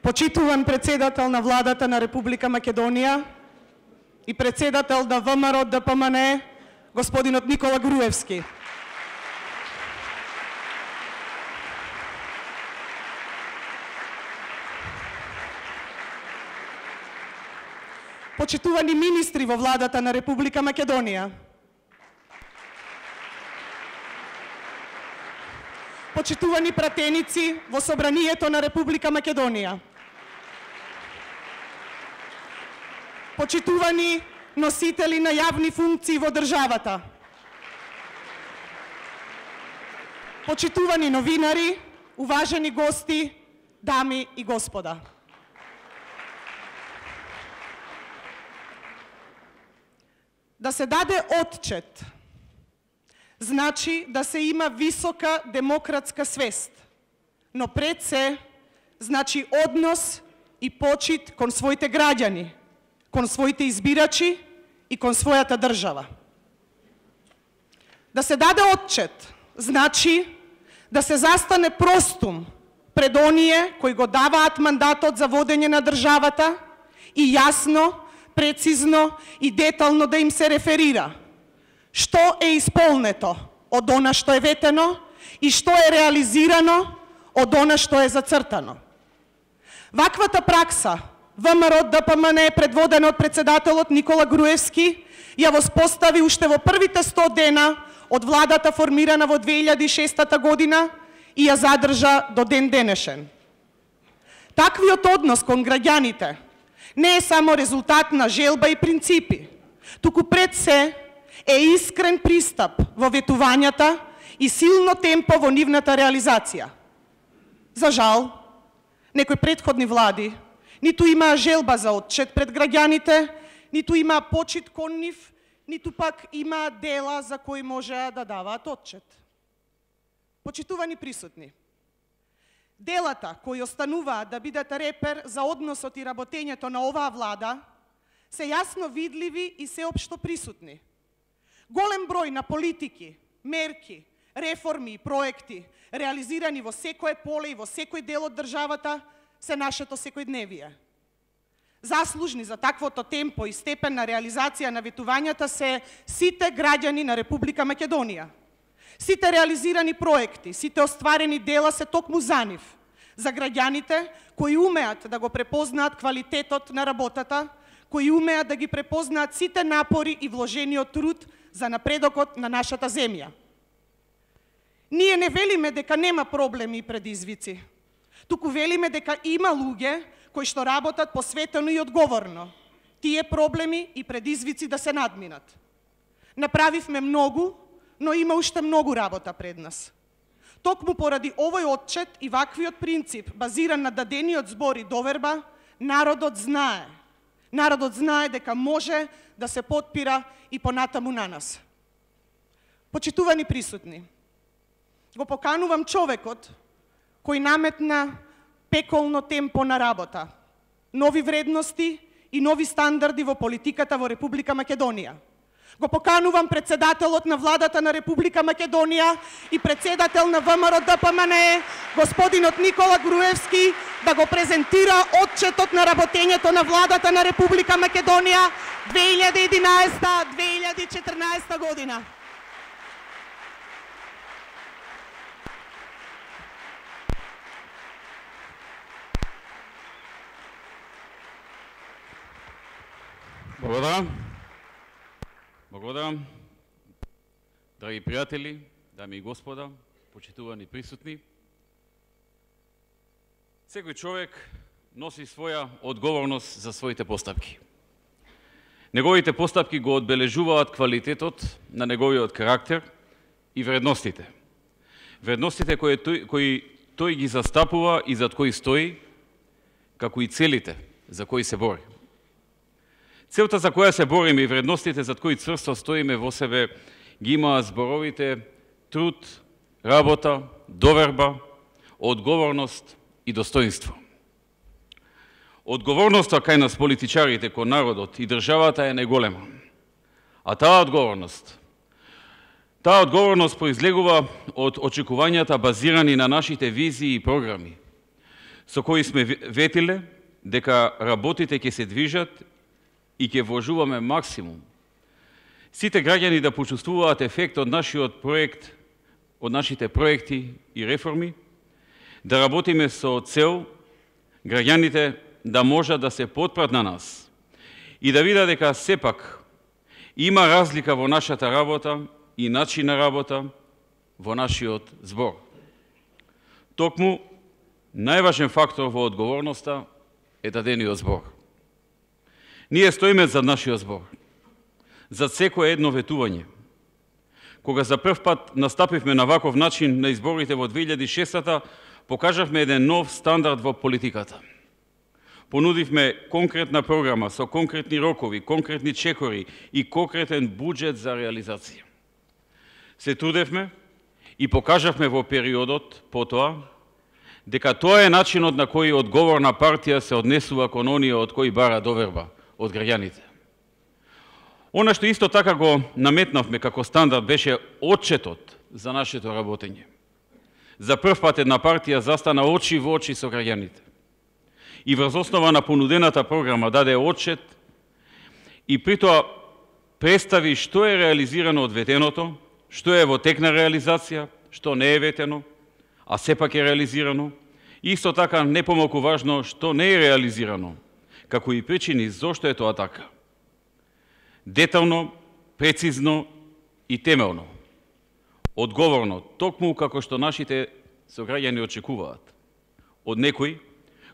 Почитуван председател на владата на Република Македонија и председател на ВМРО ДПМН, господинот Никола Груевски. Почитувани министри во владата на Република Македонија. Почитувани пратеници во Собранието на Република Македонија. Почитувани носители на јавни функции во државата. Почитувани новинари, уважени гости, дами и господа. Да се даде отчет значи да се има висока демократска свест, но пред се значи однос и почит кон своите граѓани, кон своите избирачи и кон својата држава. Да се даде отчет значи да се застане простум пред оние кои го даваат мандатот за водење на државата и јасно, прецизно и детално да им се реферира што е исполнето од она што е ветено и што е реализирано од она што е зацртано. Ваквата пракса ВМРО ДПМН предводена од председателот Никола Груевски ја воспостави уште во првите 100 дена од владата формирана во 2006 година и ја задржа до ден денешен. Таквиот однос кон граѓаните не е само резултат на желба и принципи, туку пред се е искрен пристап во ветувањата и силно темпо во нивната реализација. За жал, некои претходни влади ниту имаа желба за отчет пред граѓаните, ниту имаа почит кон нив, ниту пак имаа дела за кои можеа да даваат отчет. Почитувани присутни, делата кои остануваат да бидат репер за односот и работењето на оваа влада се јасно видливи и сеопшто присутни. Голем број на политики, мерки, реформи и проекти реализирани во секое поле и во секој дел од државата се нашето секојдневие. Заслужни за таквото темпо и степен на реализација на ветувањата се сите граѓани на Република Македонија. Сите реализирани проекти, сите остварени дела се токму за нив, за граѓаните кои умеат да го препознаат квалитетот на работата, кои умеат да ги препознаат сите напори и вложениот труд за напредокот на нашата земја. Ние не велиме дека нема проблеми и предизвици, туку велиме дека има луѓе кои што работат посветено и одговорно тие проблеми и предизвици да се надминат. Направивме многу, но има уште многу работа пред нас. Токму поради овој отчет и ваквиот принцип, базиран на дадениот збор и доверба, народот знае. Народот знае дека може да се потпира и понатаму на нас. Почитувани присутни, го поканувам човекот кој наметна пеколно темпо на работа, нови вредности и нови стандарди во политиката во Република Македонија. Го поканувам председателот на владата на Република Македонија и председател на ВМРО ДПМН, господинот Никола Груевски, да го презентира отчетот на работењето на владата на Република Македонија 2011-2014 година. Благодарам. Благодарам. Драги пријатели, дами и господа, почитувани присутни, секој човек носи своја одговорност за своите постапки. Неговите постапки го одбележуваат квалитетот на неговиот карактер и вредностите. Вредностите кои тој ги застапува и зад кои стои, како и целите за кои се бори. Целта за која се бориме и вредностите зад кои цврсто стоиме во себе ги имаат зборовите труд, работа, доверба, одговорност и достоинство. Одговорноста кај нас политичарите, кон народот и државата е неголема. А таа одговорност произлегува од очекувањата базирани на нашите визии и програми. со кои сме ветиле дека работите ќе се движат и ќе вложуваме максимум. Сите граѓани да почувствуваат ефект од нашиот проект, од нашите проекти и реформи, да работиме со цел граѓаните да можат да се потпрат на нас и да видат дека сепак има разлика во нашата работа и начин на работа во нашиот збор. Токму, најважен фактор во одговорноста е дадениот збор. Ние стоиме за нашиот збор, за секое едно ветување. Кога за прв пат настапивме на ваков начин на изборите во 2006-та, покажавме еден нов стандард во политиката. Понудивме конкретна програма со конкретни рокови, конкретни чекори и конкретен буџет за реализација. Се трудевме и покажавме во периодот потоа дека тоа е начинот на кој одговорна партија се однесува кон оние од кои бара доверба од граѓаните. Она што исто така го наметнавме како стандард беше отчетот за нашето работење. За прв пат една партија застана очи во очи со граѓаните и врз основа на понудената програма даде отчет и притоа представи што е реализирано од ветеното, што е во тек на реализација, што не е ветено, а сепак е реализирано, и исто така не помалку важно што не е реализирано, како и причини зошто е тоа така. Детално, прецизно и темелно, одговорно, токму како што нашите сограѓани очекуваат од некој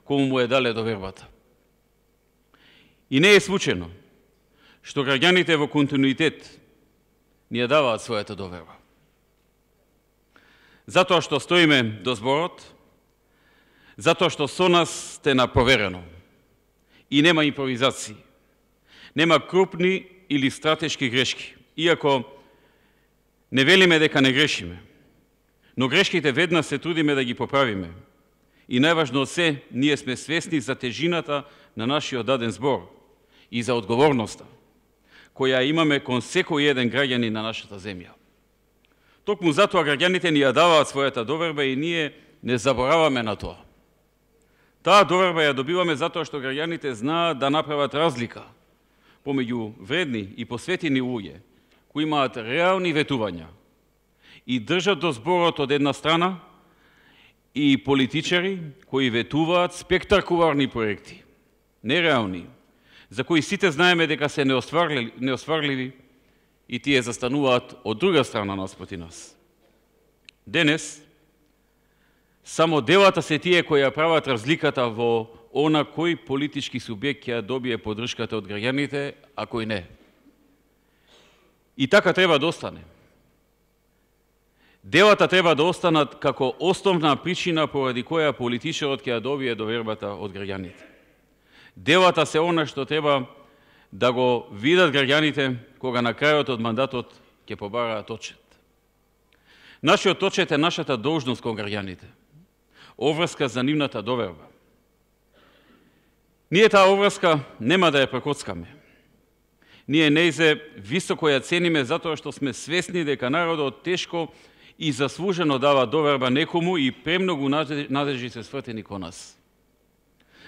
кому му е дале довербата. И не е случајно што граѓаните во континуитет ни ја даваат својата доверба. Затоа што стоиме до зборот, затоа што со нас сте на проверено и нема импровизации, нема крупни или стратешки грешки, иако не велиме дека не грешиме, но грешките веднаш се трудиме да ги поправиме. И најважно од се, ние сме свесни за тежината на нашиот даден збор и за одговорноста која имаме кон секој еден граѓанин на нашата земја. Токму затоа граѓаните ни ја даваат својата доверба и ние не забораваме на тоа. Таа доверба ја добиваме затоа што граѓаните знаат да направат разлика помеѓу вредни и посветени луѓе кои имаат реални ветувања и држат до зборот од една страна и политичари кои ветуваат спектакуларни проекти, нереални, за кои сите знаеме дека се неостварливи и тие застануваат од друга страна наспроти нас. Денес, само делата се тие кои ја прават разликата во она кој политички субјект ќе добие поддршката од граѓаните, а кој не. И така треба да остане. Делата треба да останат како основна причина поради која политичарот ќе ја добие довербата од граѓаните. Делата се она што треба да го видат граѓаните кога на крајот од мандатот ќе побараат отчет. Нашиот отчет е нашата должност кон граѓаните, обврска за нивната доверба. Ние таа обврска нема да ја прекоцкаме. Ние нејзе високо ја цениме затоа што сме свесни дека народот тешко и заслужено дава доверба некому и премногу надежи се свртени кон нас.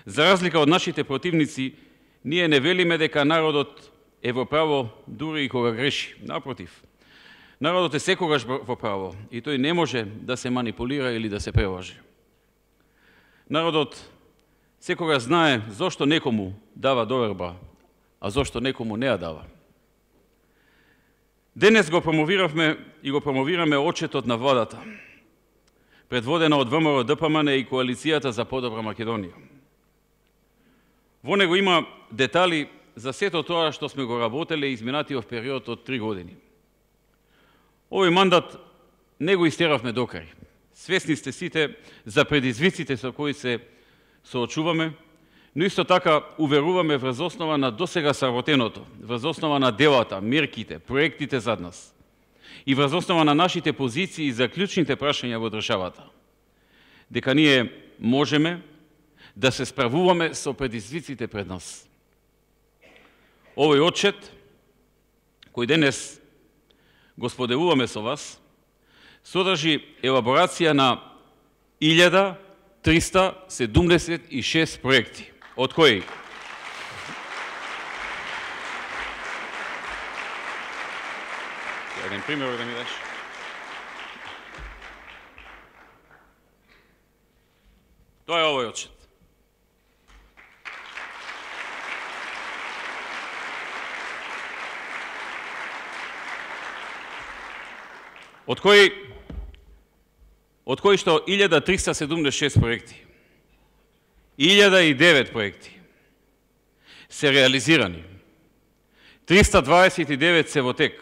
За разлика од нашите противници, ние не велиме дека народот е во право дури и кога греши. Напротив, народот е секогаш во право и тој не може да се манипулира или да се прелажи. Народот секогаш знае зошто некому дава доверба, а зошто некому не ја дава. Денес го промовиравме и го промовираме отчетот на владата, предводена од ВМРО ДПМН и Коалицијата за подобра Македонија. Во него има детали за сето тоа што сме го работеле изминатиот период од 3 години. Овој мандат не го истеравме до крај. Свесни сте сите за предизвиците со кои се соочуваме, но исто така уверуваме врз основа на досега сработеното, врз основа на делата, мерките, проектите зад нас и врз основа на нашите позиции за клучните прашања во државата, дека ние можеме да се справуваме со предизвиците пред нас. Овој отчет, кој денес го споделуваме со вас, содржи елаборација на 376 проекти, од кои еден пример да ми даш. Тоа е овој отчет. Од кои што 1376 проекти, 1009 проекти се реализирани, 329 се во тек,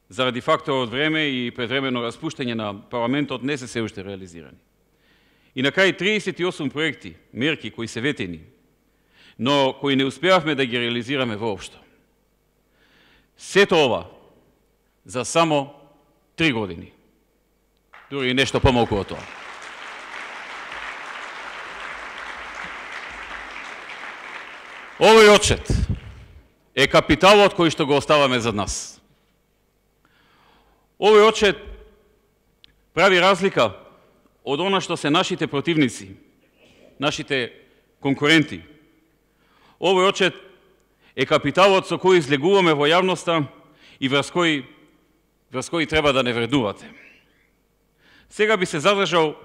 заради фактор од време и предвремено распуштање на парламентот не се уште реализирани. И на крај 38 проекти, мерки кои се ветени, но кои не успеавме да ги реализираме воопшто. Сето ова за само 3 години. Дури нешто помалку од тоа. Овој отчет е капиталот кој што го оставаме за нас. Овој отчет прави разлика од она што се нашите противници, нашите конкуренти. Овој отчет е капиталот со кој излегуваме во јавноста и врз кој треба да не вреднувате. Сега би се задржал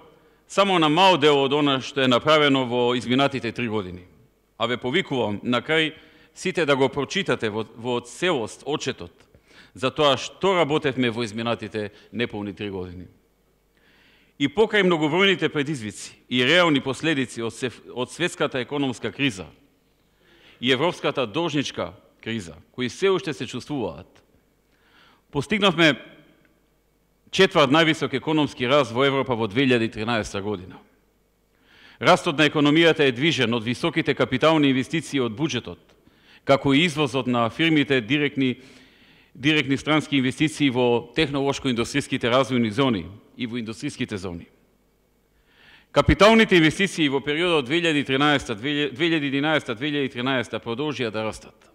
само на мал дел од она што е направено во изминатите 3 години. А ве повикувам на крај сите да го прочитате во целост отчетот за тоа што работевме во изминатите неполни 3 години. И покрај многобројните предизвици и реални последици од светската економска криза и европската должничка криза, кои се уште се чувствуваат, постигнавме четврт највисок економски раст во Европа во 2013 година. Растот на економијата е движен од високите капитални инвестиции од буџетот, како и извозот на фирмите директни странски инвестиции во технолошко-индустријските развојни зони и во индустријските зони. Капиталните инвестиции во периодот 2011-2013 продолжија да растат.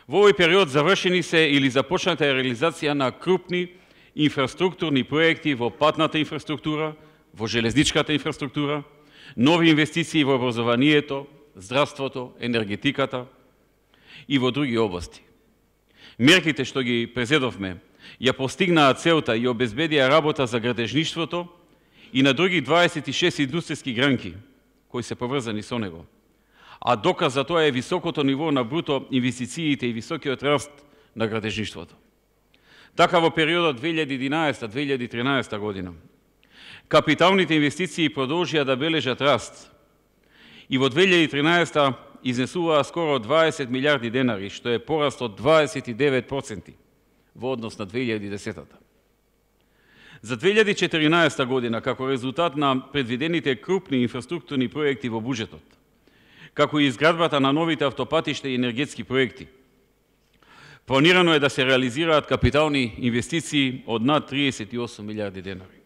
Во овој период завршени се или започната е реализација на крупни инфраструктурни проекти во патната инфраструктура, во железничката инфраструктура, нови инвестиции во образованието, здравството, енергетиката и во други области. Мерките што ги презедовме ја постигнаа целта и обезбедија работа за градежништвото и на други 26 индустријски гранки кои се поврзани со него. А доказ за тоа е високото ниво на бруто инвестициите и високиот раст на градежништвото. Така во периодот 2011-2013 година капиталните инвестиции продолжија да бележат раст и во 2013 изнесуваа скоро 20 милиарди денари, што е пораст од 29% во однос на 2010-та. За 2014 година, како резултат на предвидените крупни инфраструктурни проекти во буџетот, како и изградбата на новите автопатишта и енергетски проекти, планирано е да се реализираат капитални инвестиции од над 38 милиарди денари.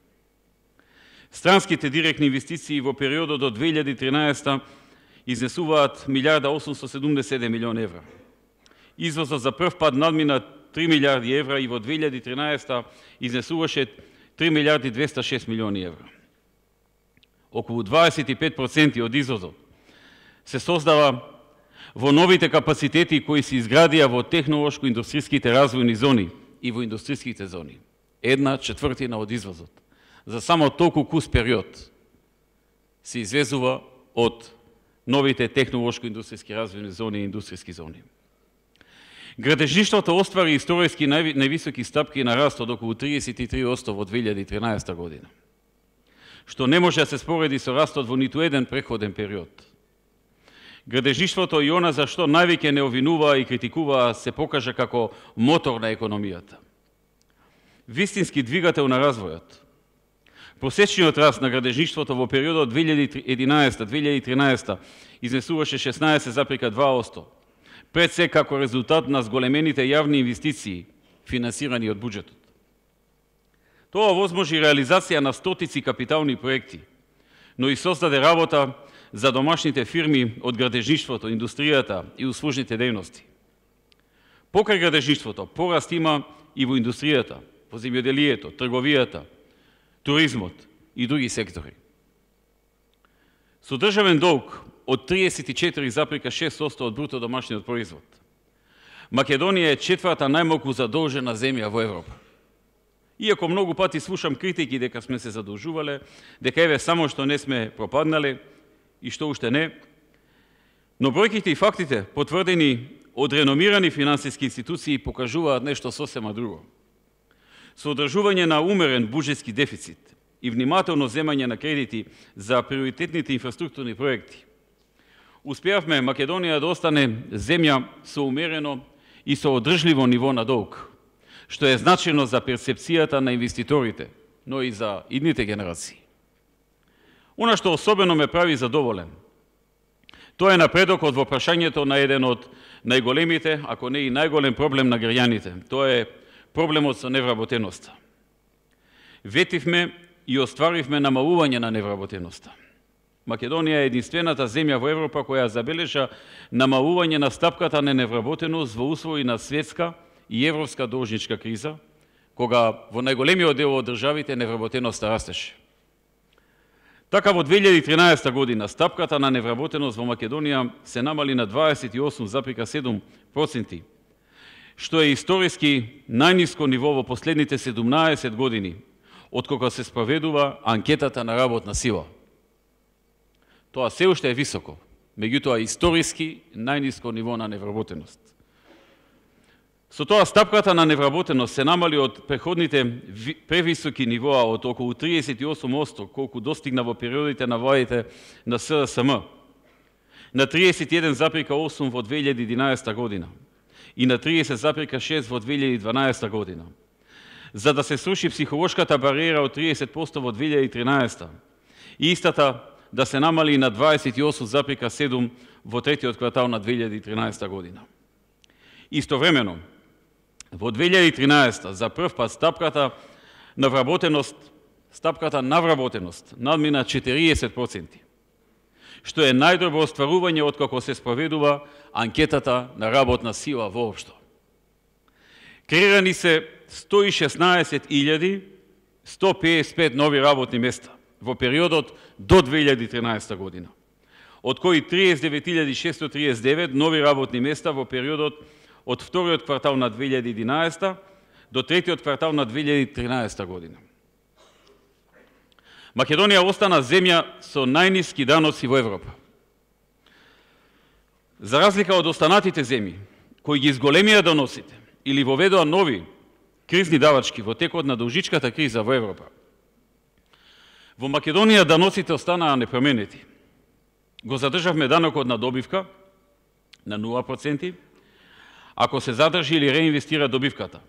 Странските директни инвестиции во периодот до 2013 изнесуваат 1.877 милион евра. Извозот за прв пат надмина 3 милиарди евра и во 2013 изнесуваше 3 милиарди 206 милиони евра. Околу 25% од извозот се создава во новите капацитети кои се изградија во технолошко-индустријските развојни зони и во индустријските зони. 1/4 од извозот за само толку кус период се извезува од новите технолошко-индустријски развојни зони и индустријски зони. Градежништвото оствари историјски највисоки стапки на раст од околу 33% во 2013 година, што не може да се спореди со растот во ниту еден преходен период. Градежништвото и она за што највеќе не обвинуваа и критикуваа се покажа како мотор на економијата. Вистински двигател на развојот. Просечниот раст на градежништвото во периодот 2011-2013 изнесуваше 16,2%, пред се како резултат на зголемените јавни инвестиции, финансирани од буџетот. Тоа возможи реализација на стотици капитални проекти, но и создаде работа за домашните фирми од градежништвото, индустријата и услужните дејности. Покрај градежништвото, пораст има и во индустријата, во земјоделието, трговијата, туризмот и други сектори. со државен долг од 34,6% од бруто домашниот производ. Македонија е четврта најмалку задолжена земја во Европа. Иако многу пати слушам критики дека сме се задолжувале, дека еве само што не сме пропаднале и што уште не, но бројките и фактите потврдени од реномирани финансиски институции покажуваат нешто сосема друго. Со одржување на умерен буџетски дефицит и внимателно земање на кредити за приоритетните инфраструктурни проекти, успеавме Македонија да остане земја со умерено и со одржливо ниво на долг, што е значено за перцепцијата на инвеститорите, но и за идните генерации. Она што особено ме прави задоволен, тоа е напредокот во прашањето на еден од најголемите, ако не и најголем проблем на граѓаните. Тоа е проблемот со невработеноста. Ветивме и остваривме намалување на невработеноста. Македонија е единствената земја во Европа која забележа намалување на стапката на невработеност во услови на светска и европска должничка криза, кога во најголемиот дел од државите невработеноста растеше. Така во 2013 година стапката на невработеност во Македонија се намали на 28,7%, што е историски најниско ниво во последните 17 години, откога се спроведува анкетата на работна сила. Тоа се уште е високо, меѓутоа историски најниско ниво на невработеност. Со тоа стапката на невработеност се намали од преходните превисоки нивоа од околу 38%, колку достигна во периодите на владите на СДСМ, на 31,8% во 2011 година и на 30,6% во 2012 година. За да се сруши психолошката бариера од 30% во 2013 и истата да се намали на 28,7% во третиот квартал на 2013 година. Истовремено, во 2013 за прв пат стапката на вработеност надмина 40%, што е најдобро остварување откако се спроведува анкетата на работна сила воопшто. Креирани се 116.155 нови работни места во периодот до 2013 година, од кои 39.639 нови работни места во периодот од вториот квартал на 2011 до третиот квартал на 2013 година. Македонија остана земја со најниски даноци во Европа. За разлика од останатите земји, кои ги изголемија даноците или воведоа нови кризни давачки во текот на должичката криза во Европа, во Македонија даноците останаа непроменети. Го задржавме данокот на добивка на 0%, ако се задржи или реинвестира добивката,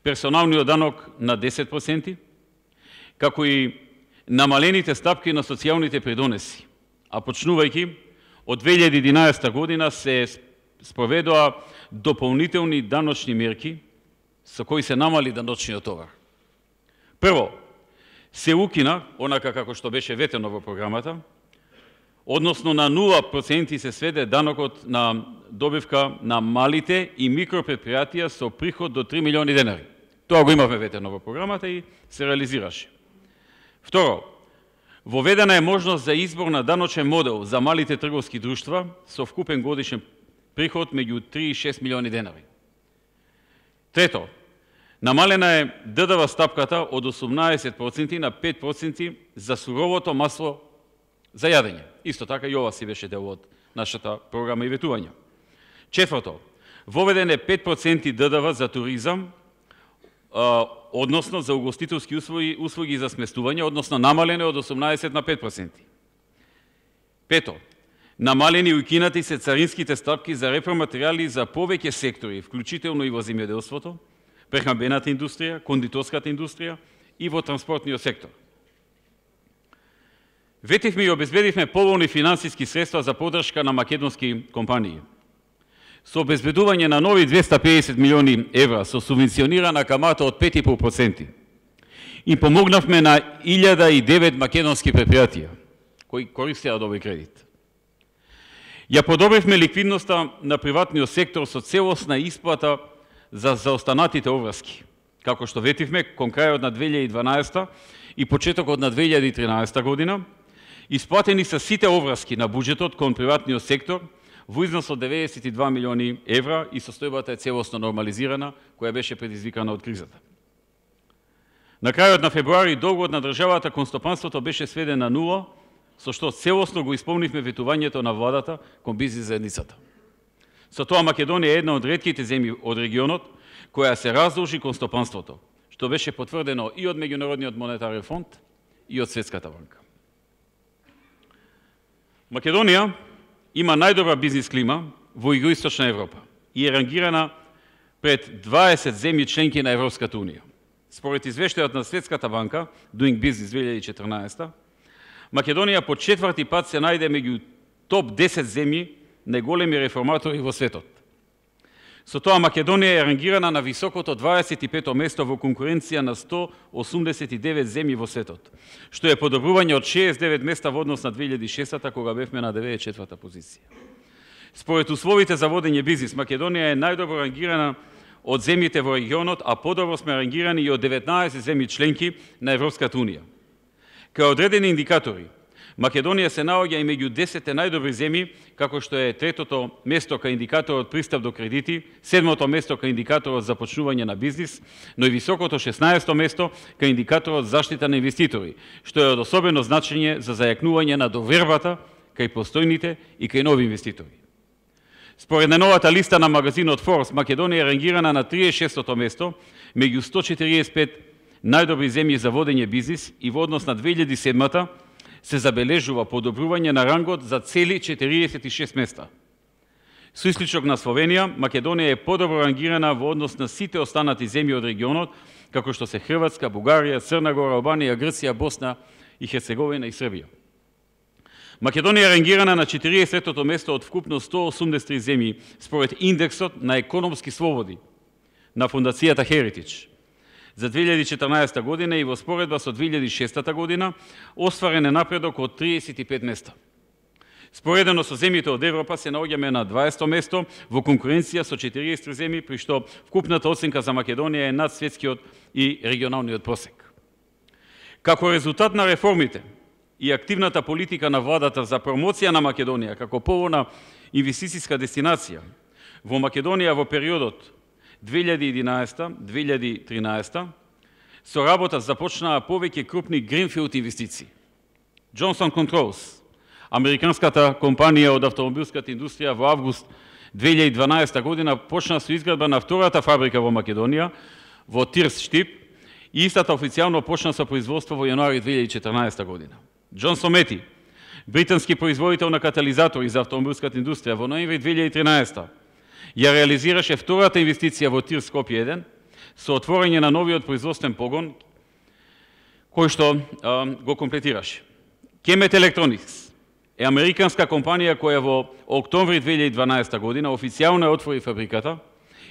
персоналниот данок на 10%, како и намалените стапки на социјалните придонеси, а почнувајќи од 2011 година се спроведоа дополнителни даночни мерки со кои се намали даночниот товар. Прво, се укина, онака како што беше ветено во програмата, односно на 0% се сведе данокот на добивка на малите и микропредпријатија со приход до 3 милиони денари. Тоа го имавме ветено во програмата и се реализираше. Второ, воведена е можност за избор на даночен модел за малите трговски друштва со вкупен годишен приход меѓу 3 и 6 милиони денари. Трето, намалена е ДДВ стапката од 18% на 5% за суровото масло за јадење. Исто така и ова си беше дел од нашата програма и ветување. Четврто, воведен е 5% ДДВ за туризам, односно за угостителски услуги за сместување, односно намалено од 18 на 5%. Пето, намалени и укинати се царинските стапки за репроматеријали за повеќе сектори, вклучително и во земјоделството, прехранбената индустрија, кондиторската индустрија и во транспортниот сектор. Ветивме и обезбедивме поволни финансиски средства за поддршка на македонски компании. Со обезбедување на нови 250 милиони евра со субвенционирана камата од 5,5%. И помогнавме на 1009 македонски предпријатија кои користеа овој кредит. Ја подобривме ликвидноста на приватниот сектор со целосна исплата за заостанатите обврски, како што ветивме кон крајот на 2012 и почетокот на 2013 година, Исплатени се сите овраски на буџетот кон приватниот сектор во износ од 92 милиони евра и состојбата е целосно нормализирана, која беше предизвикана од кризата. На крајот на февруари долгот на државата кон стопанството беше сведен на нула, со што целосно го исполнивме ветувањето на владата кон бизнис заедницата. Со тоа Македонија е една од ретките земји од регионот која се раздолжи кон стопанството, што беше потврдено и од Меѓународниот монетарен фонд и од Светската банка. Македонија има најдобра бизнис клима во Југоисточна Европа и е рангирана пред 20 земји членки на Европската унија. Според извештајот на Светската банка Doing Business 2014, Македонија по четврти пат се најде меѓу топ 10 земји најголеми реформатори во светот. Со тоа Македонија е рангирана на високото 25-то место во конкуренција на 189 земји во светот, што е подобрување од 69 места во однос на 2006-та, кога бевме на 94-та позиција. Според условите за водење бизнис, Македонија е најдобро рангирана од земјите во регионот, а подобро сме рангирани и од 19 земји членки на Европската унија. Кај одредени индикатори, Македонија се наоѓа и меѓу 10 најдобри земји, како што е третото место кај индикаторот пристап до кредити, седмото место кај индикаторот започнување на бизнис, но и високото 16-то место кај индикаторот заштита на инвеститори, што е од особено значење за зајакнување на довербата кај постојните и кај нови инвеститори. Според најновата листа на магазинот Forbes, Македонија е рангирана на 36-то место меѓу 145 најдобри земји за водење бизнис и во однос на 2007-та се забележува подобрување на рангот за цели 46 места. Со исклучок на Словенија, Македонија е подобро рангирана во однос на сите останати земји од регионот, како што се Хрватска, Бугарија, Црна Гора, Албанија, Грција, Босна и Херцеговина и Србија. Македонија е рангирана на 43-то место од вкупно 183 земји според индексот на економски слободи на фондацијата Heritage. За 2014 година и во споредба со 2006 година остварен е напредок од 35 места. Споредено со земјите од Европа се наоѓаме на 20 место во конкуренција со 43 земји, при што вкупната оценка за Македонија е над светскиот и регионалниот просек. Како резултат на реформите и активната политика на владата за промоција на Македонија како поволна инвестицијска дестинација, во Македонија во периодот 2011-2013 со работа започнаа повеќе крупни гринфилд инвестиции. Johnson Controls, американската компанија од автомобилската индустрија, во август 2012 година почна со изградба на втората фабрика во Македонија, во Тирс Штип, и истата официјално почна со производство во јануари 2014 година. Джонсон Мети, британски производител на катализатори за автомобилската индустрија, во ноември 2013 ја реализираше втората инвестиција во Тирс Скопје 1 со отворање на новиот производствен погон, кој што го комплетираше. Kemet Electronics е американска компанија која во октомври 2012 година официјално отвори фабриката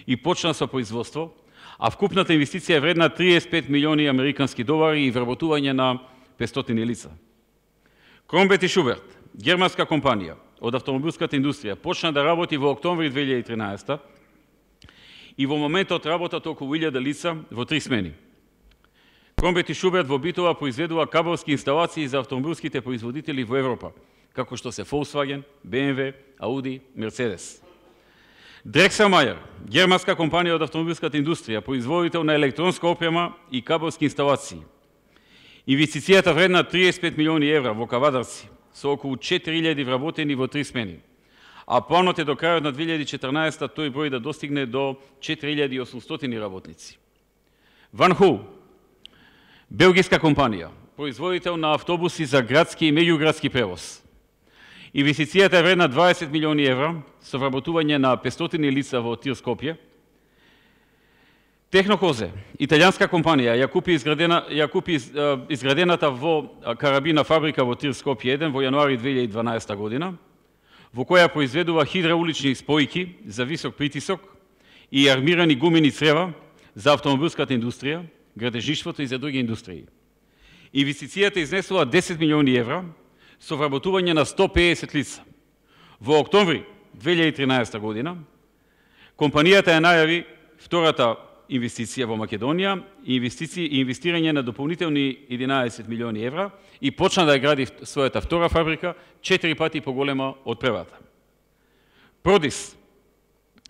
и почна со производство, а вкупната инвестиција е вредна 35 милиони американски долари и вработување на 500 лица. Кромбет и Шуберт, германска компанија од автомобилската индустрија, почна да работи во октомври 2013 и во моментот работат околу 1000 лица во 3 смени. Кромбет и Шуберт во Битола произведува кабелски инсталации за автомобилските производители во Европа, како што се Volkswagen, BMW, Audi, Mercedes. Drexelmeier, германска компанија од автомобилската индустрија, производител на електронска опрема и кабелски инсталации. Инвестицијата вредна 35 милиони евра во Кавадарци, со околу 4000 вработени во 3 смени, а планот е до крајот на 2014 тој број да достигне до 4800 работници. Ван Хул, белгиска компанија, производител на автобуси за градски и меѓуградски превоз. Инвестицијата е вредна 20 милиони евра, со вработување на 500 лица во Тир Скопје. Технокозе, италијанска компанија, ја купи изградената во Карабина фабрика во Тир Скопје 1 во јануари 2012 година, во која произведува хидраулични спојки за висок притисок и армирани гумени црева за автомобилската индустрија, градежништвото и за други индустрии. Инвестицијата изнесува 10 милиони евра со вработување на 150 лица. Во октомври 2013 година компанијата ја најави втората инвестиција во Македонија и инвестирање на дополнителни 11 милиони евра и почна да гради својата втора фабрика 4 пати поголема од првата. Продис,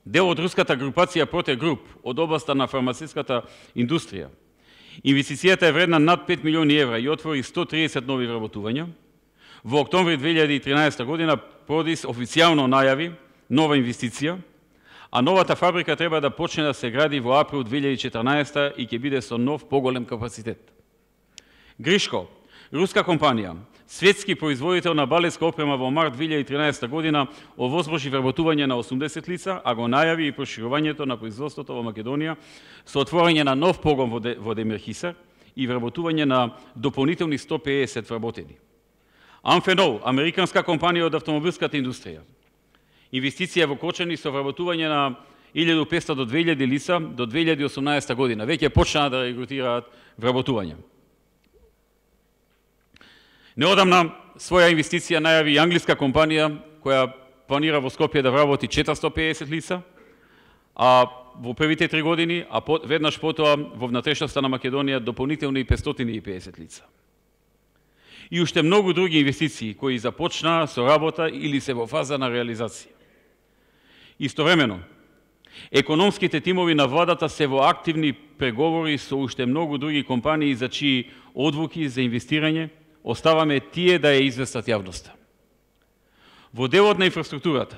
дел од руската групација Prote Group од областа на фармацевтската индустрија. Инвестицијата е вредна над 5 милиони евра и отвори 130 нови вработувања. Во октомври 2013 година Продис официјално најави нова инвестиција, а новата фабрика треба да почне да се гради во април 2014 и ќе биде со нов поголем капацитет. Гришко, руска компанија, светски производител на балетска опрема во март 2013 година овозможи вработување на 80 лица, а го најави и проширувањето на производството во Македонија со отворање на нов погон во Демирхисар и вработување на дополнителни 150 вработени. Амфенол, американска компанија од автомобилската индустрија. Инвестиција во Кочани со вработување на 1500 до 2000 лица до 2018 година. Веќе почнаа да регрутираат вработување. Неодамна своја инвестиција најави и англиска компанија која планира во Скопје да вработи 450 лица, а во првите 3 години, а веднаш потоа во внатрешноста на Македонија дополнителни 550 лица. И уште многу други инвестиции кои започнаа со работа или се во фаза на реализација. Истовремено, економските тимови на владата се во активни преговори со уште многу други компании за чии одвуки за инвестирање оставаме тие да ја известат јавноста. Во делот на инфраструктурата,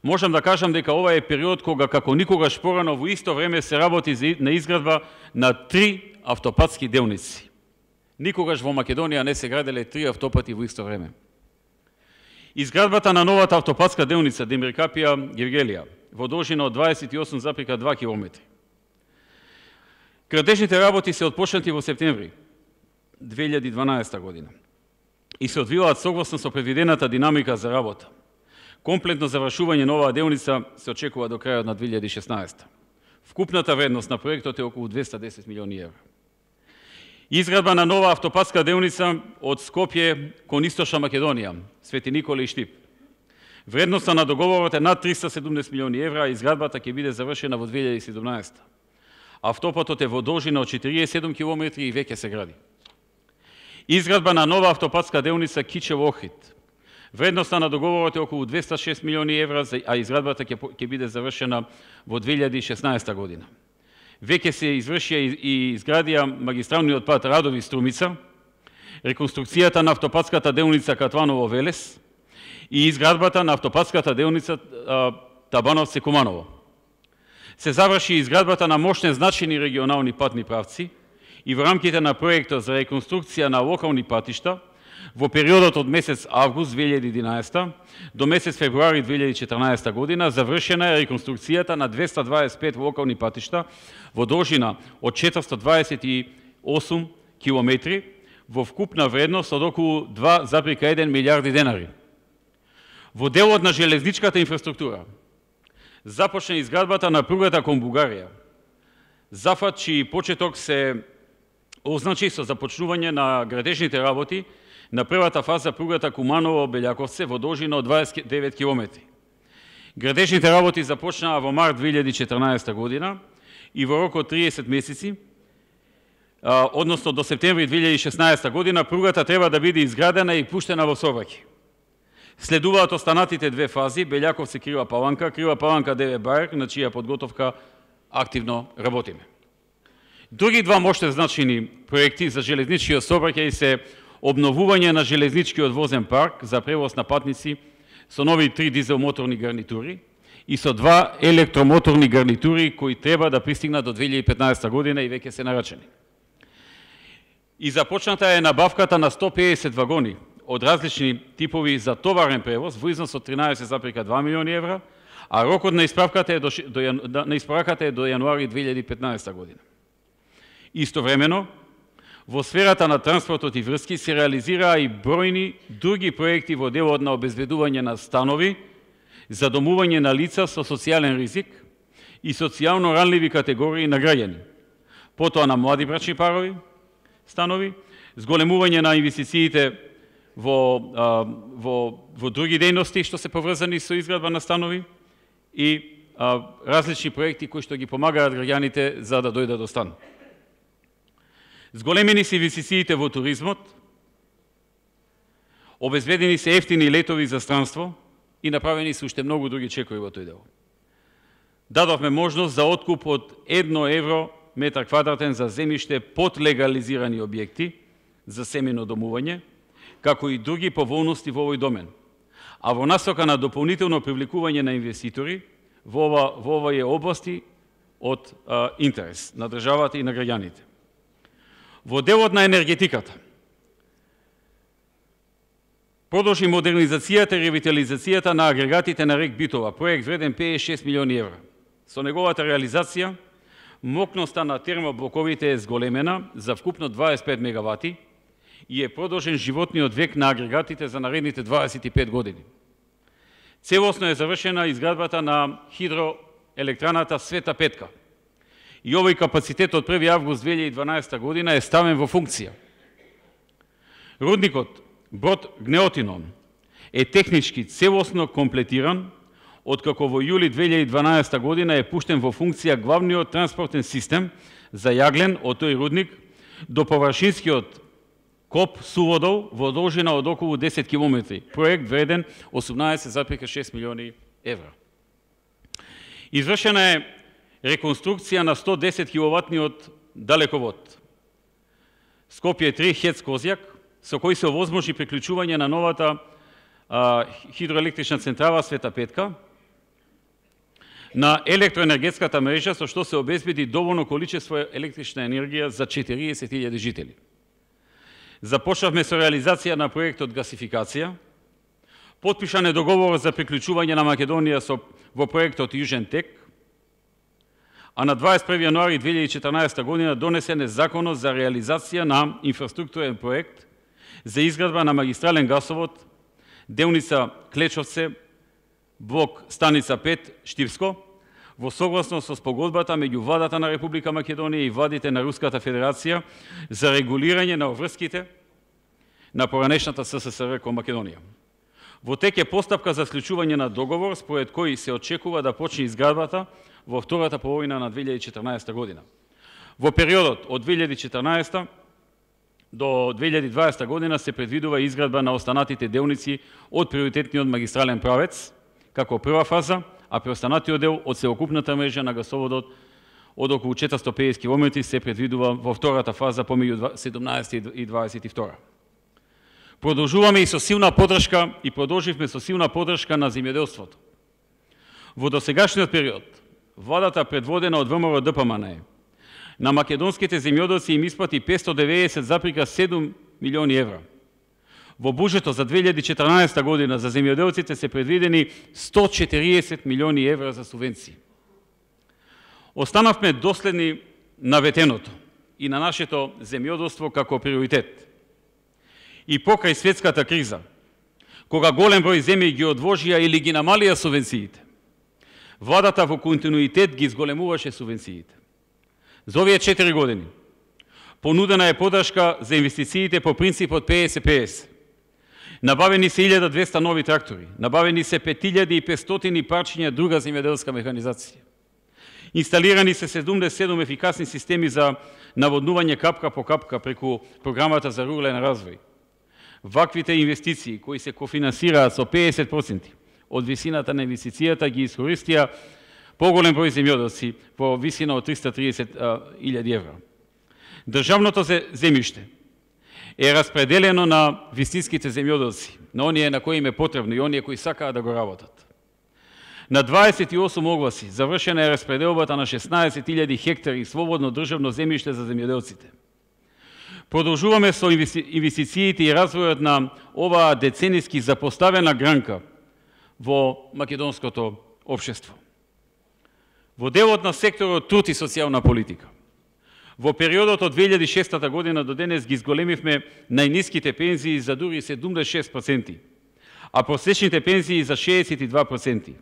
можам да кажам дека ова е период кога како никогаш порано во исто време се работи на изградба на 3 автопатски делници. Никогаш во Македонија не се граделе 3 автопати во исто време. Изградбата на новата автопатска делница Демиркапија-Гергелија во должина од 28,2 км. Градежните работи се отпочнати во септември 2012 година и се одвиваат согласно со предвидената динамика за работа. Комплетно завршување на оваа делница се очекува до крајот на 2016. Вкупната вредност на проектот е околу 210 милиони евра. Изградба на нова автопатска делница од Скопје кон Источна Македонија, Свети Никола и Штип. Вредноста на договорот е над 370 милиони евра, а изградбата ќе биде завршена во 2017. Автопатот е во должина од 47 км и веќе се гради. Изградба на нова автопатска делница Кичево-Охрид. Вредноста на договорот е околу 206 милиони евра, а изградбата ќе биде завршена во 2016 година. Веќе се извршија и изградија магистралниот пат Радови-Струмица, реконструкцијата на автопатската делница Катваново-Велес и изградбата на автопатската делница Табановци-Куманово. Се заврши изградбата на мощни значени регионални патни правци и во рамките на проектот за реконструкција на локални патишта во периодот од месец август 2011 до месец февруари 2014 година завршена е реконструкцијата на 225 локални патишта во должина од 428 километри во вкупна вредност од околу 2,1 милиарди денари. Во делот на железничката инфраструктура започна изградбата на пругата кон Бугарија. Зафат чии почеток се означи со започнување на градежните работи на првата фаза пругата Куманово-Белјаковце во должина од 29 км. Градежните работи започнаа во март 2014 година и во рок од 30 месеци, односно до септември 2016 година, пругата треба да биде изградена и пуштена во сообраќај. Следуваат останатите две фази, Белјаковце-Крива Паланка, Крива Паланка-Деве Бајер, на чија подготовка активно работиме. Други два мощни значени проекти за железничкиот сообраќај се обновување на железничкиот возен парк за превоз на патници со нови 3 дизел моторни гарнитури и со 2 електромоторни гарнитури кои треба да пристигнат до 2015 година и веќе се нарачени. И започната е набавката на 150 вагони од различни типови за товарен превоз во износ од 13,2 милиони евра, а рокот на исправката е до јануари 2015 година. Истовремено, во сферата на транспортот и врски се реализираа и бројни други проекти во делот на обезбедување на станови за домување на лица со социјален ризик и социјално ранливи категории на граѓани. Потоа на млади брачни парови станови, зголемување на инвестициите во други дејности што се поврзани со изградба на станови и различни проекти кои што ги помагаат граѓаните за да дојдат до стан. Зголемени се инвестициите во туризмот, обезбедени се ефтини летови за странство и направени се уште многу други чекови во тој дел. Дадовме можност за откуп од 1 евро метар квадратен за земјиште под легализирани објекти за семено домување, како и други поволности во овој домен, а во насока на дополнително привлекување на инвеститори во овие области од интерес на државата и на граѓаните. Во делот на енергетиката продолжи модернизацијата и ревитализацијата на агрегатите на рек Битола, проект вреден 56 милиони евра. Со неговата реализација, мокноста на термоблоковите е зголемена за вкупно 25 мегавати и е продолжен животниот век на агрегатите за наредните 25 години. Целосно е завршена изградбата на хидроелектраната Света Петка и овој капацитет од 1. август 2012 година е ставен во функција. Рудникот Брод Гнеотинон е технички целосно комплетиран, откако во јули 2012 година е пуштен во функција главниот транспортен систем за јаглен од тој рудник до површинскиот коп суводол во должина од околу 10 км, проект вреден 18,6 милиони евра. Извршена е реконструкција на 110 киловатниот далековод Скопје 3 Хец-Козјак, со кој се овозможи приклучување на новата хидроелектрична централа Света Петка на електроенергетската мрежа, со што се обезбеди доволно количество електрична енергија за 40.000 жители. Започнавме со реализација на проектот гасификација, потпишан е договор за приклучување на Македонија во проектот Јужен Тек, а на 21. јануари 2014 година донесен е законот за реализација на инфраструктурен проект за изградба на магистрален гасовод делница Клечовце, блок станица 5 Штивско, во согласност со спогодбата меѓу владата на Република Македонија и владите на Руската Федерација за регулирање на врските на поранешната СССР кон Македонија. Во тек е постапка за склучување на договор според кој се очекува да почне изградбата во втората половина на 2014 година. Во периодот од 2014 до 2020 година се предвидува изградба на останатите делници од приоритетниот магистрален правец, како прва фаза, а преостанатиот дел од целокупната мрежа на гасоводот од околу 450 км се предвидува во втората фаза помеѓу 17 и 22. Продолжуваме и со силна поддршка и продолживме со силна поддршка на земјоделството. Во досегашниот период, владата предводена од ВМРО ДПМН на македонските земјоделци им исплати 590,7 милиони евра. Во буџетот за 2014 година за земјоделците се предвидени 140 милиони евра за субвенции. Останавме доследни на ветеното и на нашето земјоделство како приоритет. И покрај светската криза, кога голем број земји ги одложија или ги намалија субвенциите, владата во континуитет ги зголемуваше субвенциите. За овие 4 години понудена е поддршка за инвестициите по принципот 50-50. Набавени се 1200 нови трактори, набавени се 5500 парчиња друга земјоделска механизација. Инсталирани се 77 ефикасни системи за наводнување капка по капка преку програмата за рурален развој. Ваквите инвестиции, кои се кофинансираат со 50% од висината на инвестицијата, ги искористија поголем број земјоделци по висина од 330.000 евра. Државното земјиште е распределено на вистинските земјоделци, на оние на кои им е потребно и оние кои сакаат да го работат. На 28 огласи завршена е распределбата на 16.000 хектари слободно државно земјиште за земјоделците. Продолжуваме со инвестициите и развојот на оваа деценијски запоставена гранка во македонското општество. Во делот на секторот труд и социјална политика, во периодот од 2006 година до денес ги зголемивме најниските пензии за дури 76%, а просечните пензии за 62%.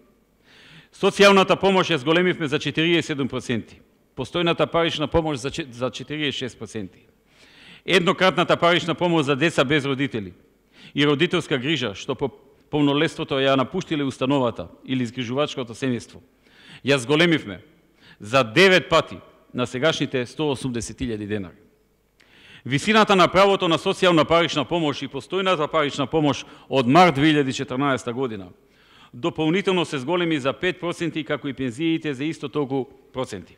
Социјалната помош ја зголемивме за 47%, постојната парична помош за 46%. Еднократната парична помош за деца без родители и родителска грижа, што по полнолетството ја напуштиле установата или изгрижувачкото семејство, ја зголемивме за 9 пати на сегашните 180.000 денари. Висината на правото на социјална парична помош и постојната парична помош од март 2014 година дополнително се зголеми за 5%, како и пензиите за исто толку проценти.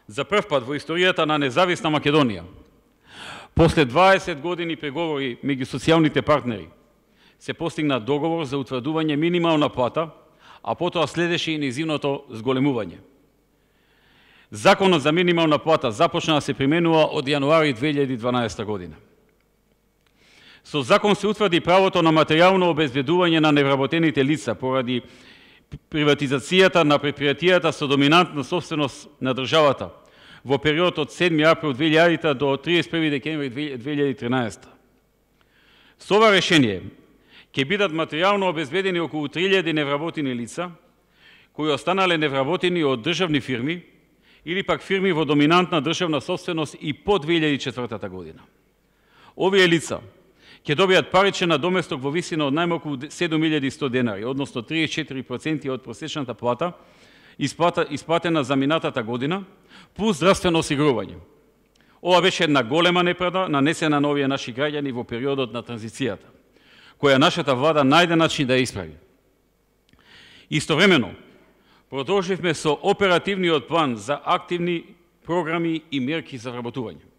За прв пат во историјата на независна Македонија, после 20 години преговори меѓу социјалните партнери, се постигна договор за утврдување минимална плата, а потоа следеше и нејзиното зголемување. Законот за минимална плата започна да се применува од јануари 2012 година. Со закон се утврди правото на материјално обезбедување на невработените лица поради приватизацијата на предпријатијата со доминантна собственост на државата во период од 7 април 2000 до 31 декември 2013. Со ова решение ќе бидат материјално обезбедени околу 3000 невработени лица кои останале невработени од државни фирми или пак фирми во доминантна државна собственост и по 2004 година. Овие лица ќе добијат паричен надоместок во висина од најмалку 7100 денари, односно 34% од просечната плата исплатена за минатата година, плюс здравствено осигурување. Ова беше една голема неправда нанесена на овие наши граѓани во периодот на транзицијата, која нашата влада најде начин да ја исправи. Истовремено, продолживме со оперативниот план за активни програми и мерки за вработување.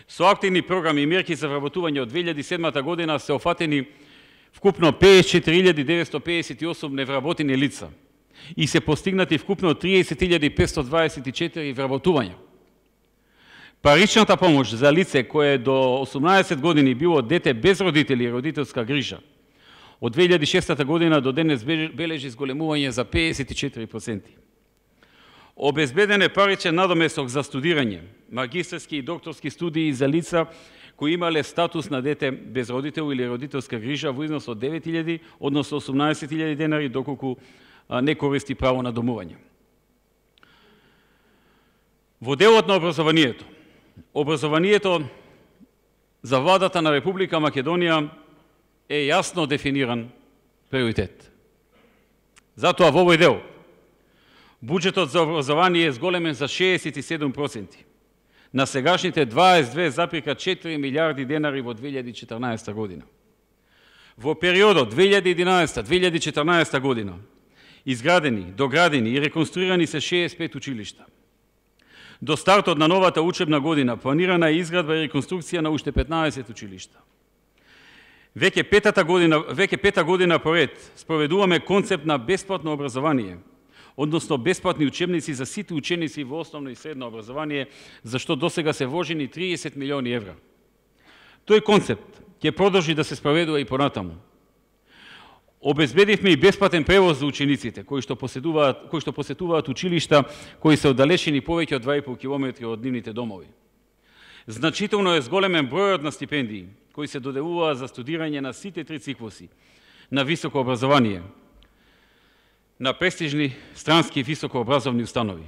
Со активни програми и мерки за вработување од 2007 година се офатени вкупно 54.958 невработени лица и се постигнати вкупно 30.524 вработувања. Паричната помош за лице кое до 18 години било дете без родители и родителска грижа од 2006 година до денес бележи зголемување за 54%. Обезбеден е паричен надоместок за студирање, магистерски и докторски студии за лица кои имале статус на дете без родител или родителска грижа во износ од 9.000, односно 18.000 денари, доколку не користи право на домување. Во делот на образованието за владата на Република Македонија е јасно дефиниран приоритет. Затоа во овој дел буџетот за образование е зголемен за 67% на сегашните 22,4 милиарди денари во 2014 година. Во периодот 2011-2014 година изградени, доградени и реконструирани се 65 училишта. До стартот на новата учебна година планирана е изградба и реконструкција на уште 15 училишта. Веќе пета година поред спроведуваме концепт на бесплатно образование, односно бесплатни учебници за сите ученици во основно и средно образование, за што досега се вложени 30 милиони евра. Тој концепт ќе продолжи да се спроведува и понатаму. Обезбедивме и бесплатен превоз за учениците кои што посетуваат училишта кои се оддалечени повеќе од 2,5 километри од нивните домови. Значително е зголемен бројот на стипендии кои се доделуваат за студирање на сите три циклуси на високо образование на престижни странски високообразовни установи,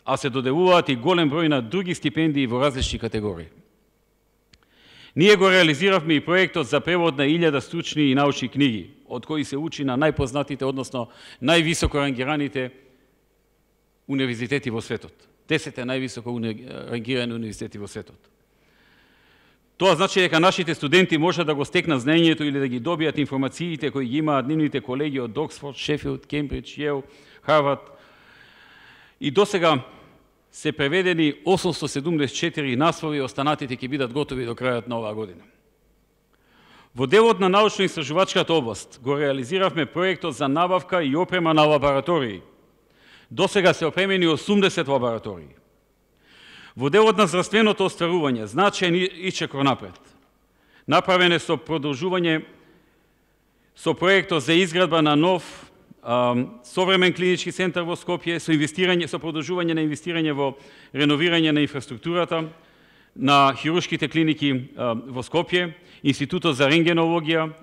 а се доделуваат и голем број на други стипендии во различни категории. Ние го реализиравме и проектот за превод на 1000 стручни и научни книги, од кои се учи на најпознатите, односно највисоко рангираните универзитети во светот. 10 највисоко рангирани универзитети во светот. Тоа значи дека нашите студенти можат да го стекнат знаењето или да ги добијат информациите кои ги имаат нивните колеги од Оксфорд, Шефилд, Кембридж, Јейл, Харвард. И досега се преведени 874 наслови, останатите ќе бидат готови до крајот на оваа година. Во делот на научно-истражувачката област го реализиравме проектот за набавка и опрема на лаборатории. Досега се опремени 80 лаборатории. Во делот на здравственото остварување, значаен ичекор напред. Направен е со продолжување со проектот за изградба на нов современ клинички центар во Скопје, со продолжување на инвестирање во реновирање на инфраструктурата на хируршките клиники во Скопје, Институтот за рентгенологија,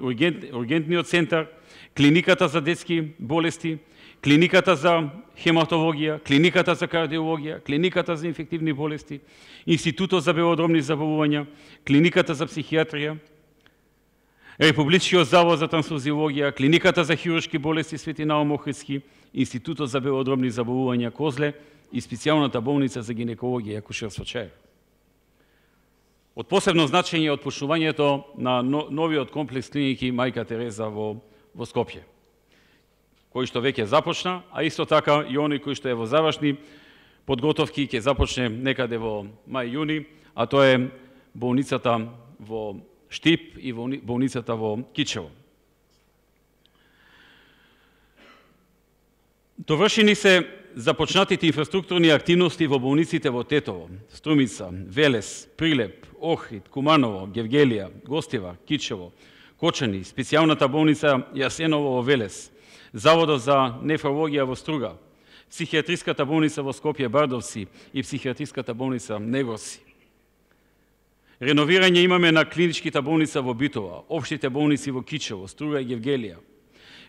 ургентниот центар, клиниката за детски болести, клиниката за хематологија, клиниката за кардиологија, клиниката за инфективни болести, Институтот за белодробни заболувања, клиниката за психијатрија. Републичкиот завод за трансфузиологија, Клиниката за хируршки болести Свети Наум Охридски, Институтот за белодробни заболувања Козле и специјалната болница за гинекологија и акушерство Чаир. Од посебно значење е отпочнувањето на новиот комплекс клиники Мајка Тереза во Скопје, кој што веќе започна, а исто така и оној кој што е во завршни подготовки ќе започне некаде во мај-јуни, а тоа е болницата во Штип и болницата во Кичево. Довршени се започнатите инфраструктурни активности во болниците во Тетово, Струмица, Велес, Прилеп, Охрид, Куманово, Гевгелија, Гостивар, Кичево, Кочани, специјалната болница Јасеново во Велес, Заводот за нефрологија во Струга, психијатриската болница во Скопје Бардовци и психијатриската болница Негорци. Реновирање имаме на клиничката болница во Битова, општите болници во Кичево, Струга и Гевгелија,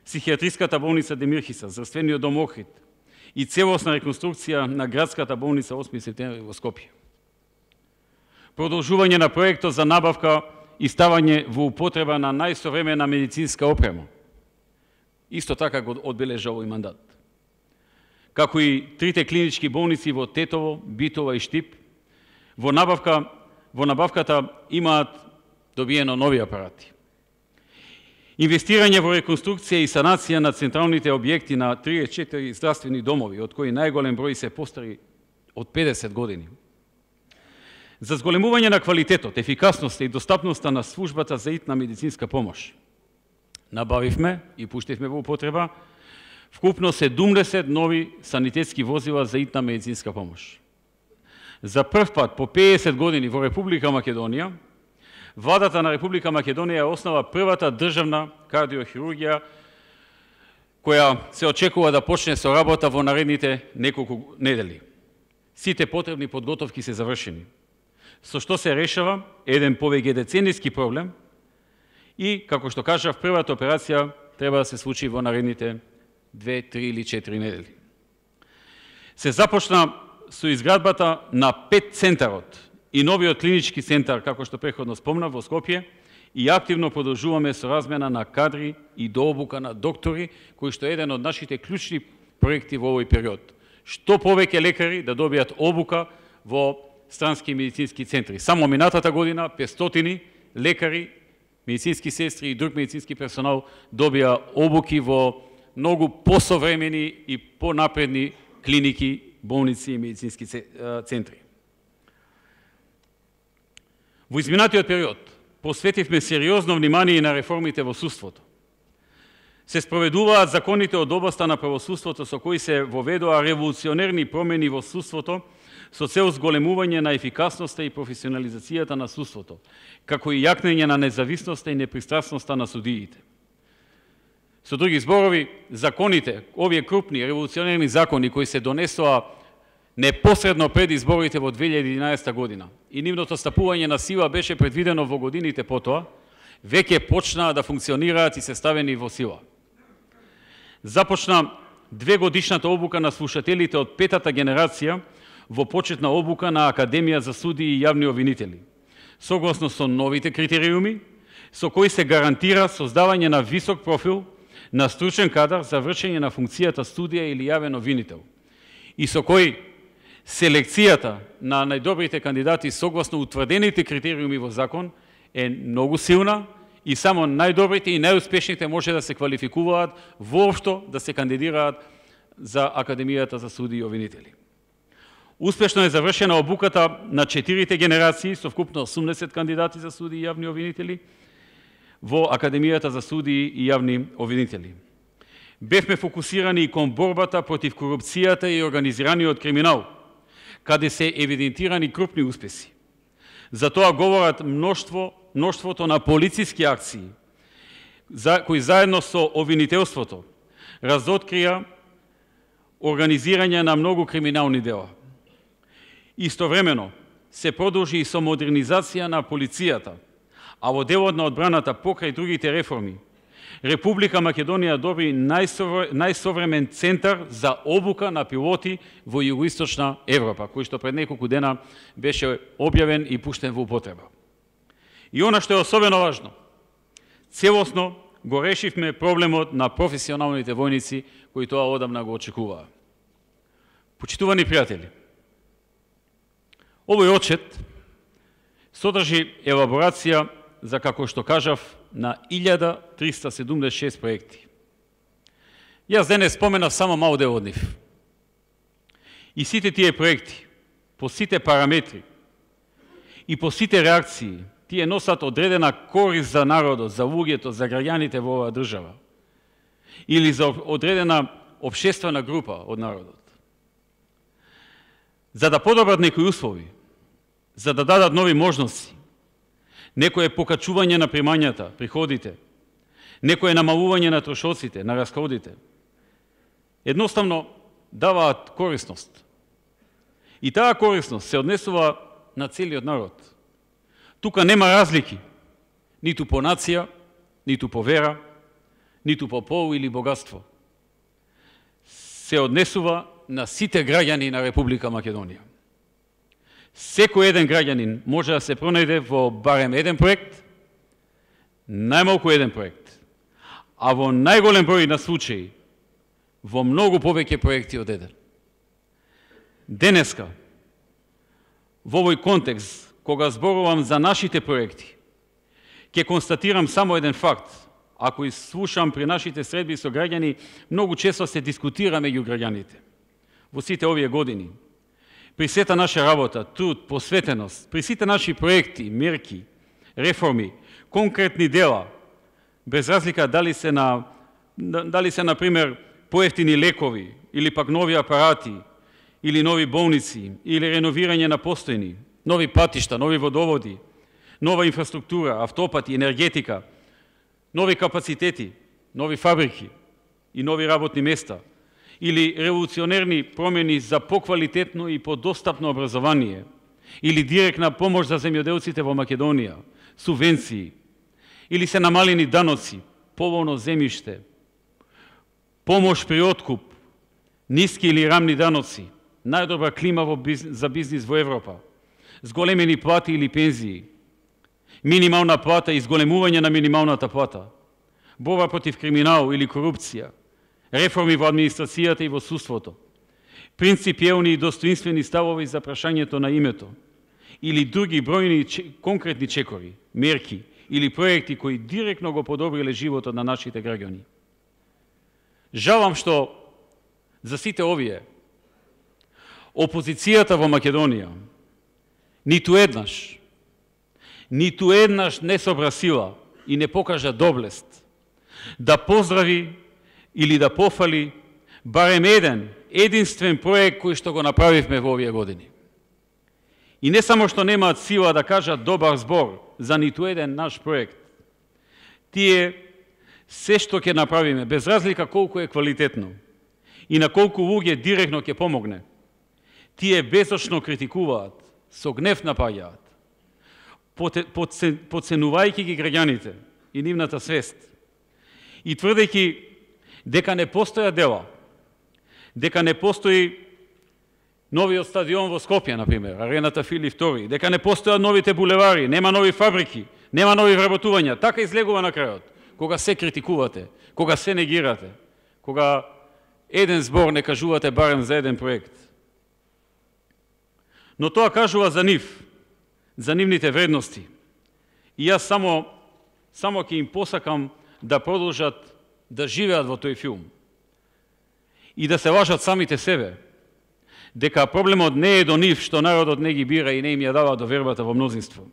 психијатриската болница Демирхиса, здравствениот дом Охрид и целосна реконструкција на градската болница 8 септември во Скопје. Продолжување на проектот за набавка и ставање во употреба на најсовремена медицинска опрема. Исто така го одбележа овој мандат. Како и трите клинички болници во Тетово, Битова и Штип, во набавката имаат добиено нови апарати. Инвестирање во реконструкција и санација на централните објекти на 34 здравствени домови, од кои најголем број се постари од 50 години. За зголемување на квалитетот, ефикасноста и достапноста на службата за итна медицинска помош, набавивме и пуштивме во употреба вкупно 70 нови санитетски возила за итна медицинска помош. За прв пат по 50 години во Република Македонија, владата на Република Македонија основа првата државна кардиохирургија, која се очекува да почне со работа во наредните неколку недели. Сите потребни подготовки се завршени, со што се решава еден повеќе деценијски проблем и, како што кажав, првата операција треба да се случи во наредните 2, 3 или 4 недели. Се започна со изградбата на 5 центарот и новиот клинички центар, како што преходно спомнав, во Скопје, и активно продолжуваме со размена на кадри и дообука на доктори, кои што е еден од нашите клучни проекти во овој период. Што повеќе лекари да добијат обука во странски медицински центри. Само минатата година 500 лекари, медицински сестри и друг медицински персонал добија обуки во многу посовремени и понапредни клиники, болници и медицински центри. Во изминатиот период посветивме сериозно внимание на реформите во судството. Се спроведуваат законите од областа на правосудството со кои се воведоа револуционерни промени во судството со цел зголемување на ефикасноста и професионализацијата на судството, како и јакнење на независноста и непристрасноста на судиите. Со други зборови, законите, овие крупни револуционерни закони кои се донесоа непосредно пред изборите во 2011 година и нивното стапување на сила беше предвидено во годините потоа, веќе почнаа да функционираат и се ставени во сила. Започна 2-годишната обука на слушателите од 5-та генерација во почетна обука на Академија за судии и јавни обвинители, согласно со новите критериуми, со кои се гарантира создавање на висок профил на стручен кадар за вршење на функцијата судија или јавен обвинител, и со кои селекцијата на најдобрите кандидати согласно утврдените критериуми во закон е многу силна и само најдобрите и најуспешните може да се квалификуваат воопшто да се кандидираат за Академијата за судии и обвинители. Успешно е завршена обуката на 4-те генерации со вкупно 80 кандидати за судии и јавни обвинители во Академијата за судии и јавни обвинители. Бевме фокусирани и кон борбата против корупцијата и организираниот криминал, каде се евидентирани крупни успеси. За тоа говорат мноштвото на полициски акции, кои заедно со обвинителството разоткрија организирање на многу криминални дела. Истовремено се продолжи и со модернизација на полицијата, а во делот на одбраната покрај другите реформи, Република Македонија добри најсовремен центар за обука на пилоти во Југоисточна Европа, кој што пред неколку дена беше објавен и пуштен во употреба. И она што е особено важно, целосно го решивме проблемот на професионалните војници кои тоа одамна го очекуваа. Почитувани пријатели, овој отчет содржи елаборација за, како што кажав, на 1376 проекти. Јас денес споменав само мал дел од нив. И сите тие проекти, по сите параметри и по сите реакции, тие носат одредена корист за народот, за луѓето, за граѓаните во оваа држава. Или за одредена општествена група од народот. За да подобрат некои услови, за да дадат нови можности, некое покачување на примањата, приходите, некое намалување на трошоците, на расходите, едноставно даваат корисност. И таа корисност се однесува на целиот народ. Тука нема разлики, ниту по нација, ниту по вера, ниту по пол или богатство. Се однесува на сите граѓани на Република Македонија. Секој еден граѓанин може да се пронајде во барем еден проект, најмалку еден проект, а во најголем број на случаи во многу повеќе проекти од еден. Денеска, во овој контекст, кога зборувам за нашите проекти, ќе констатирам само еден факт. Ако слушам при нашите средби со граѓани, многу често се дискутира меѓу граѓаните. Во сите овие години, при сета наша работа, труд, посветеност, при сите наши проекти, мерки, реформи, конкретни дела, без разлика дали се, например, поевтини лекови, или пак нови апарати, или нови болници, или реновирање на постојни, нови патишта, нови водоводи, нова инфраструктура, автопати, енергетика, нови капацитети, нови фабрики и нови работни места, или револуционерни промени за поквалитетно и подостапно образование, или директна помош за земјоделците во Македонија, субвенции, или се намалени даноци, поволно земјиште, помош при откуп, ниски или рамни даноци, најдобра клима за бизнис во Европа, зголемени плати или пензии, минимална плата и зголемување на минималната плата, борба против криминал или корупција, реформи во администрацијата и во судството, принципиелни и достоинствени ставови за прашањето на името, или други бројни конкретни чекори, мерки или проекти кои директно го подобриле животот на нашите граѓани. Жалам што за сите овие опозицијата во Македонија ниту еднаш не собра сила и не покажа доблест да поздрави или да пофали барем единствен проект кој што го направивме во овие години. И не само што немаат сила да кажат добар збор за ниту еден наш проект, тие се што ќе направиме, без разлика колку е квалитетно и на колку луѓе директно ќе помогне, тие безочно критикуваат, со гнев напаѓаат, подценувајќи ги граѓаните и нивната свест и тврдејќи дека не постоја дела, дека не постои новиот стадион во Скопје, например, арената Филип II, дека не постојат новите булевари, нема нови фабрики, нема нови вработувања. Така излегува на крајот, кога се критикувате, кога се негирате, кога еден збор не кажувате барем за еден проект. Но тоа кажува за нив, за нивните вредности. И јас само ќе им посакам да продолжат да живеат во тој филм и да се лажат самите себе, дека проблемот не е до нив што народот не ги бира и не им ја дава довербата во мнозинство,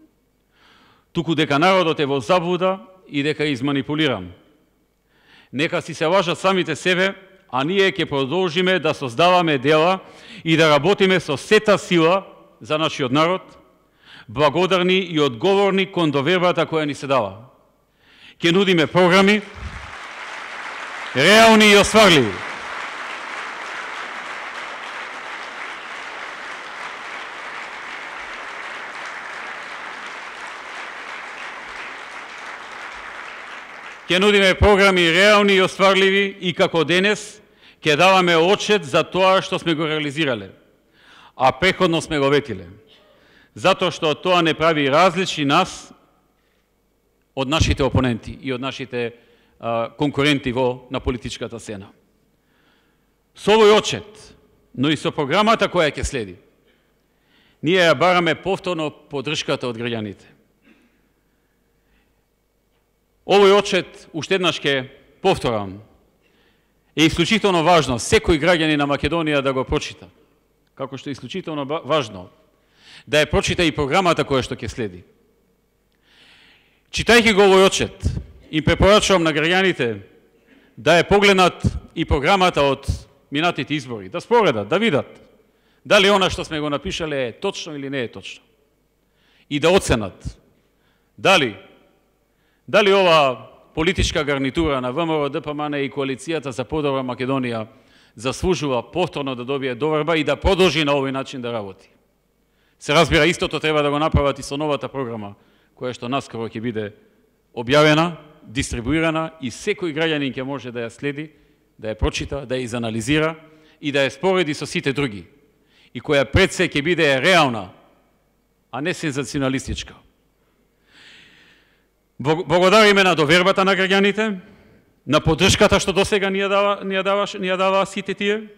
туку дека народот е во заблуда и дека е изманипулиран. Нека си се лажат самите себе, а ние ќе продолжиме да создаваме дела и да работиме со сета сила за нашиот народ, благодарни и одговорни кон довербата која ни се дава. Ќе нудиме програми реални и остварливи. Ќе нудиме програми реални и остварливи и како денес ќе даваме отчет за тоа што сме го реализирале, а преходно сме го ветиле. Затоа што тоа не прави различни нас од нашите опоненти и од нашите конкуренти на политичката сцена. Со овој отчет, но и со програмата која ќе следи, ние ја бараме повторно поддршката од граѓаните. Овој отчет, уште еднаш ќе повторам, е исклучително важно секој граѓанин на Македонија да го прочита. Како што е исклучително важно да ја прочита и програмата која што ќе следи. Читајќи го овој отчет, им препорачувам на граѓаните да ја погледнат и програмата од минатите избори, да споредат, да видат дали она што сме го напишале е точно или не е точно. И да оценат дали ова политичка гарнитура на ВМРО, ДПМН и коалицијата за подобра Македонија заслужува повторно да добие доверба и да продолжи на овој начин да работи. Се разбира, истото треба да го направат и со новата програма, која што наскоро ќе биде објавена, дистрибуирана и секој граѓанин ќе може да ја следи, да ја прочита, да ја изанализира и да ја спореди со сите други. И која пред се ќе биде реална, а не сензационалистичка. Благодариме на довербата на граѓаните, на поддршката што досега ни ја дава сите тие.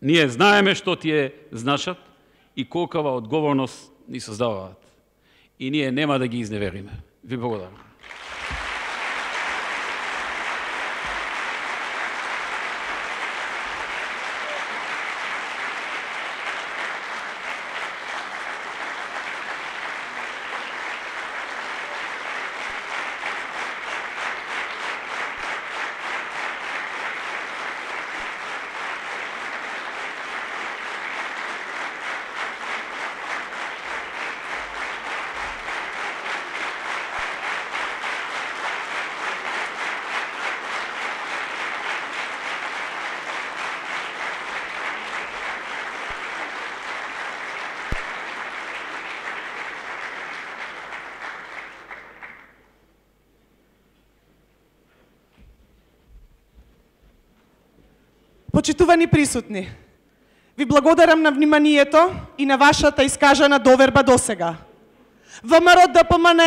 Ние знаеме што тие значат и колкава одговорност ни создаваат. И ние нема да ги изневериме. Ви благодарам. Почитувани присутни, ви благодарам на вниманието и на вашата искажана доверба досега. ВМРО ДПМН,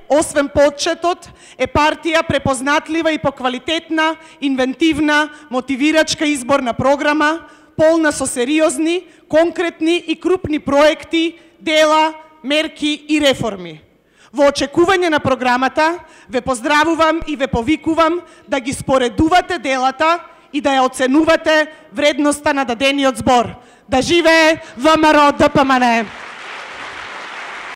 освен по отчетот, е партија препознатлива и по квалитетна, инвентивна, мотивирачка изборна програма, полна со сериозни, конкретни и крупни проекти, дела, мерки и реформи. Во очекување на програмата, ве поздравувам и ве повикувам да ги споредувате делата и да ја оценувате вредноста на дадениот збор. Да живее ВМРО ДПМН!